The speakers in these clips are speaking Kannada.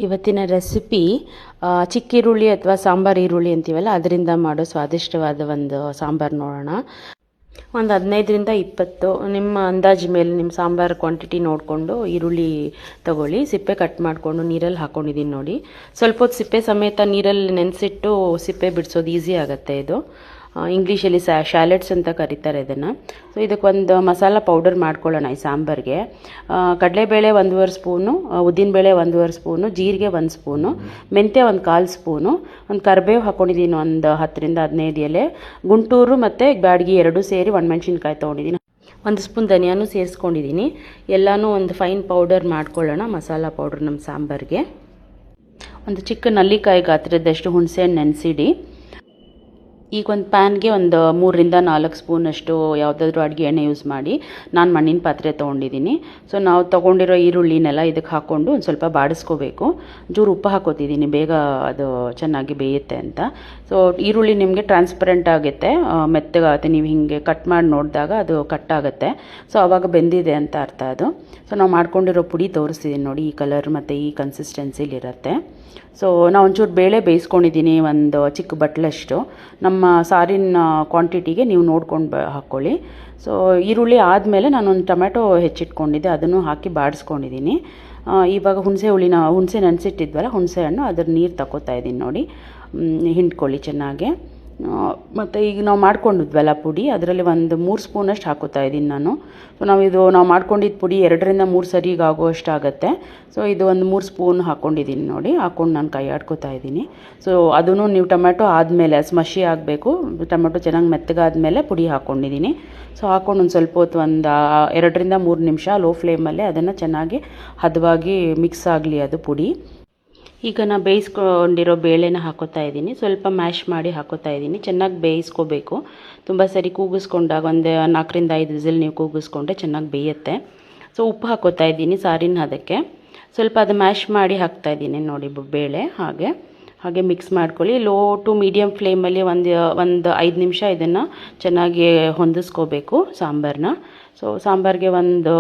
ಇವತ್ತಿನ ರೆಸಿಪಿ ಚಿಕ್ಕ ಈರುಳ್ಳಿ ಅಥವಾ ಸಾಂಬಾರು ಈರುಳ್ಳಿ ಅಂತೀವಲ್ಲ ಅದರಿಂದ ಮಾಡೋ ಸ್ವಾದಿಷ್ಟವಾದ ಒಂದು ಸಾಂಬಾರು ನೋಡೋಣ. ಒಂದು 15ರಿಂದ 20 ನಿಮ್ಮ ಅಂದಾಜು ಮೇಲೆ ನಿಮ್ಮ ಸಾಂಬಾರು ಕ್ವಾಂಟಿಟಿ ನೋಡಿಕೊಂಡು ಈರುಳ್ಳಿ ತೊಗೊಳ್ಳಿ. ಸಿಪ್ಪೆ ಕಟ್ ಮಾಡಿಕೊಂಡು ನೀರಲ್ಲಿ ಹಾಕ್ಕೊಂಡಿದ್ದೀನಿ ನೋಡಿ. ಸ್ವಲ್ಪ ಹೊತ್ತು ಸಿಪ್ಪೆ ಸಮೇತ ನೀರಲ್ಲಿ ನೆನೆಸಿಟ್ಟು ಸಿಪ್ಪೆ ಬಿಡಿಸೋದು ಈಸಿ ಆಗುತ್ತೆ. ಇದು ಇಂಗ್ಲೀಷಲ್ಲಿ ಶಾಲೆಟ್ಸ್ ಅಂತ ಕರೀತಾರೆ ಇದನ್ನು. ಸೊ ಇದಕ್ಕೊಂದು ಮಸಾಲ ಪೌಡರ್ ಮಾಡ್ಕೊಳ್ಳೋಣ ಈ ಸಾಂಬಾರಿಗೆ. ಕಡಲೆಬೇಳೆ 1.5 ಸ್ಪೂನು, ಉದ್ದಿನಬೇಳೆ 1.5 ಸ್ಪೂನು, ಜೀರಿಗೆ 1 ಸ್ಪೂನು, ಮೆಂತ್ಯ 1/4 ಸ್ಪೂನು, ಒಂದು ಕರಿಬೇವು ಹಾಕ್ಕೊಂಡಿದ್ದೀನಿ ಒಂದು 10ರಿಂದ 15 ಎಲೆ, ಗುಂಟೂರು ಮತ್ತು ಬ್ಯಾಡಗಿ 2 ಸೇರಿ ಒಣಮೆಣ್ಸಿನ್ಕಾಯಿ ತೊಗೊಂಡಿದ್ದೀನಿ, 1 ಸ್ಪೂನ್ ಧನಿಯಾನು ಸೇರಿಸ್ಕೊಂಡಿದ್ದೀನಿ. ಎಲ್ಲನೂ ಒಂದು ಫೈನ್ ಪೌಡರ್ ಮಾಡ್ಕೊಳ್ಳೋಣ, ಮಸಾಲ ಪೌಡರ್ ನಮ್ಮ ಸಾಂಬಾರಿಗೆ. ಒಂದು ಚಿಕ್ಕ ನಲ್ಲಿಕಾಯಿ ಗಾತ್ರದಷ್ಟು ಹುಣಸೆಹಣ್ಣು ನೆನೆಸಿಡಿ. ಈಗ ಒಂದು ಪ್ಯಾನ್ಗೆ ಒಂದು 3ರಿಂದ 4 ಸ್ಪೂನಷ್ಟು ಯಾವುದಾದ್ರೂ ಅಡುಗೆ ಎಣ್ಣೆ ಯೂಸ್ ಮಾಡಿ. ನಾನು ಮಣ್ಣಿನ ಪಾತ್ರೆ ತೊಗೊಂಡಿದ್ದೀನಿ. ಸೊ ನಾವು ತೊಗೊಂಡಿರೋ ಈರುಳ್ಳಿನೆಲ್ಲ ಇದಕ್ಕೆ ಹಾಕ್ಕೊಂಡು ಒಂದು ಸ್ವಲ್ಪ ಬಾಡಿಸ್ಕೋಬೇಕು. ಚೂರು ಉಪ್ಪು ಹಾಕೋತಿದ್ದೀನಿ, ಬೇಗ ಅದು ಚೆನ್ನಾಗಿ ಬೇಯುತ್ತೆ ಅಂತ. ಸೊ ಈರುಳ್ಳಿ ನಿಮಗೆ ಟ್ರಾನ್ಸ್ಪರೆಂಟ್ ಆಗುತ್ತೆ, ಮೆತ್ತಗಾಗುತ್ತೆ. ನೀವು ಹೀಗೆ ಕಟ್ ಮಾಡಿ ನೋಡಿದಾಗ ಅದು ಕಟ್ ಆಗುತ್ತೆ. ಸೊ ಆವಾಗ ಬೆಂದಿದೆ ಅಂತ ಅರ್ಥ ಅದು. ಸೊ ನಾವು ಮಾಡ್ಕೊಂಡಿರೋ ಪುಡಿ ತೋರಿಸ್ತಿದ್ದೀನಿ ನೋಡಿ, ಈ ಕಲರ್ ಮತ್ತು ಈ ಕನ್ಸಿಸ್ಟೆನ್ಸಿಲಿರುತ್ತೆ. ಸೊ ನಾವು ಒಂಚೂರು ಬೇಳೆ ಬೇಯಿಸ್ಕೊಂಡಿದ್ದೀನಿ, ಒಂದು ಚಿಕ್ಕ ಬಟ್ಲಷ್ಟು. ನಮ್ಮ ಸಾರಿನ ಕ್ವಾಂಟಿಟಿಗೆ ನೀವು ನೋಡ್ಕೊಂಡು ಹಾಕ್ಕೊಳ್ಳಿ. ಸೊ ಈರುಳ್ಳಿ ಆದಮೇಲೆ ನಾನೊಂದು ಟೊಮೆಟೊ ಹೆಚ್ಚಿಟ್ಕೊಂಡಿದ್ದೆ, ಅದನ್ನು ಹಾಕಿ ಬಾಡಿಸ್ಕೊಂಡಿದ್ದೀನಿ. ಇವಾಗ ಹುಣಸೆ ನೆನೆಸಿಟ್ಟಿದ್ವಲ್ಲ ಹುಣಸೆ ಹಣ್ಣು, ಅದ್ರ ನೀರು ತಗೋತಾ ಇದ್ದೀನಿ ನೋಡಿ. ಹಿಂಡ್ಕೊಳ್ಳಿ ಚೆನ್ನಾಗೆ. ಮತ್ತು ಈಗ ನಾವು ಮಾಡ್ಕೊಂಡಿದ್ವಲ್ಲ ಪುಡಿ, ಅದರಲ್ಲಿ ಒಂದು 3 ಸ್ಪೂನಷ್ಟು ಹಾಕೋತಾ ಇದ್ದೀನಿ ನಾನು. ಸೊ ನಾವು ಮಾಡ್ಕೊಂಡಿದ್ದ ಪುಡಿ 2ರಿಂದ 3 ಸರಿಗೆ ಆಗುವಷ್ಟು ಆಗುತ್ತೆ. ಸೊ ಇದು ಒಂದು 3 ಸ್ಪೂನ್ ಹಾಕ್ಕೊಂಡಿದ್ದೀನಿ ನೋಡಿ. ಹಾಕ್ಕೊಂಡು ನಾನು ಕೈ ಆಡ್ಕೋತಾ ಇದ್ದೀನಿ. ಸೊ ಅದನ್ನು ನೀವು ಟೊಮೆಟೊ ಆದಮೇಲೆ ಸ್ಮಶಿ ಆಗಬೇಕು, ಟೊಮೆಟೊ ಚೆನ್ನಾಗಿ ಮೆತ್ತಗಾದ್ಮೇಲೆ ಪುಡಿ ಹಾಕ್ಕೊಂಡಿದ್ದೀನಿ. ಸೊ ಹಾಕ್ಕೊಂಡು ಒಂದು ಸ್ವಲ್ಪ ಹೊತ್ತು ಒಂದು 2ರಿಂದ 3 ನಿಮಿಷ ಲೋ ಫ್ಲೇಮಲ್ಲೇ ಅದನ್ನು ಚೆನ್ನಾಗಿ ಹದವಾಗಿ ಮಿಕ್ಸ್ ಆಗಲಿ ಅದು ಪುಡಿ. ಈಗ ನಾನು ಬೇಯಿಸ್ಕೊಂಡಿರೋ ಬೇಳೆನ ಹಾಕೋತಾ ಇದ್ದೀನಿ, ಸ್ವಲ್ಪ ಮ್ಯಾಶ್ ಮಾಡಿ ಹಾಕೋತಾ ಇದ್ದೀನಿ. ಚೆನ್ನಾಗಿ ಬೇಯಿಸ್ಕೋಬೇಕು, ತುಂಬ ಸರಿ ಕೂಗಿಸ್ಕೊಂಡಾಗ ಒಂದು 4ರಿಂದ 5 ವಿಸಿಲ್ ನೀವು ಕೂಗಿಸ್ಕೊಂಡ್ರೆ ಚೆನ್ನಾಗಿ ಬೇಯುತ್ತೆ. ಸೊ ಉಪ್ಪು ಹಾಕೋತಾ ಇದ್ದೀನಿ ಸಾರಿನ ಅದಕ್ಕೆ. ಸ್ವಲ್ಪ ಅದು ಮ್ಯಾಶ್ ಮಾಡಿ ಹಾಕ್ತಾ ಇದ್ದೀನಿ ನೋಡಿ ಬೇಳೆ. ಹಾಗೆ ಮಿಕ್ಸ್ ಮಾಡ್ಕೊಳ್ಳಿ. ಲೋ ಟು ಮೀಡಿಯಮ್ ಫ್ಲೇಮಲ್ಲಿ ಒಂದು 5 ನಿಮಿಷ ಇದನ್ನು ಚೆನ್ನಾಗಿ ಹೊಂದಿಸ್ಕೋಬೇಕು ಸಾಂಬಾರನ್ನ. ಸೊ ಸಾಂಬಾರಿಗೆ ಒಂದು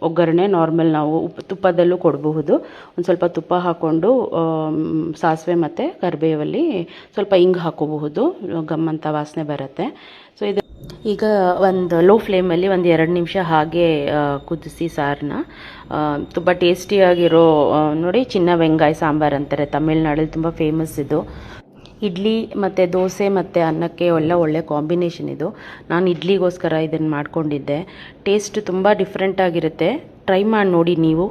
ಒಗ್ಗರಣೆ ನಾರ್ಮಲ್ ನಾವು ತುಪ್ಪದಲ್ಲೂ ಕೊಡಬಹುದು. ಒಂದು ಸ್ವಲ್ಪ ತುಪ್ಪ ಹಾಕ್ಕೊಂಡು ಸಾಸಿವೆ ಮತ್ತು ಕರಿಬೇವಲ್ಲಿ ಸ್ವಲ್ಪ ಹಿಂಗೆ ಹಾಕೋಬಹುದು, ಗಮ್ಮಂತ ವಾಸನೆ ಬರುತ್ತೆ. ಸೊ ಇದು ಈಗ ಒಂದು ಲೋ ಫ್ಲೇಮಲ್ಲಿ ಒಂದು 2 ನಿಮಿಷ ಹಾಗೆ ಕುದಿಸಿ ಸಾರನ್ನ. ತುಂಬ ಟೇಸ್ಟಿಯಾಗಿರೋ ನೋಡಿ ಚಿನ್ನ ವೆಂಗಾಯ ಸಾಂಬಾರು ಅಂತಾರೆ, ತಮಿಳ್ನಾಡಲ್ಲಿ ತುಂಬ ಫೇಮಸ್ ಇದು. ಇಡ್ಲಿ ಮತ್ತು ದೋಸೆ ಮತ್ತು ಅನ್ನಕ್ಕೆ ಒಳ್ಳೆ ಕಾಂಬಿನೇಷನ್ ಇದು. ನಾನು ಇಡ್ಲಿಗೋಸ್ಕರ ಇದನ್ನು ಮಾಡ್ಕೊಂಡಿದ್ದೆ. ಟೇಸ್ಟ್ ತುಂಬ ಡಿಫ್ರೆಂಟಾಗಿರುತ್ತೆ, ಟ್ರೈ ಮಾಡಿ ನೋಡಿ ನೀವು.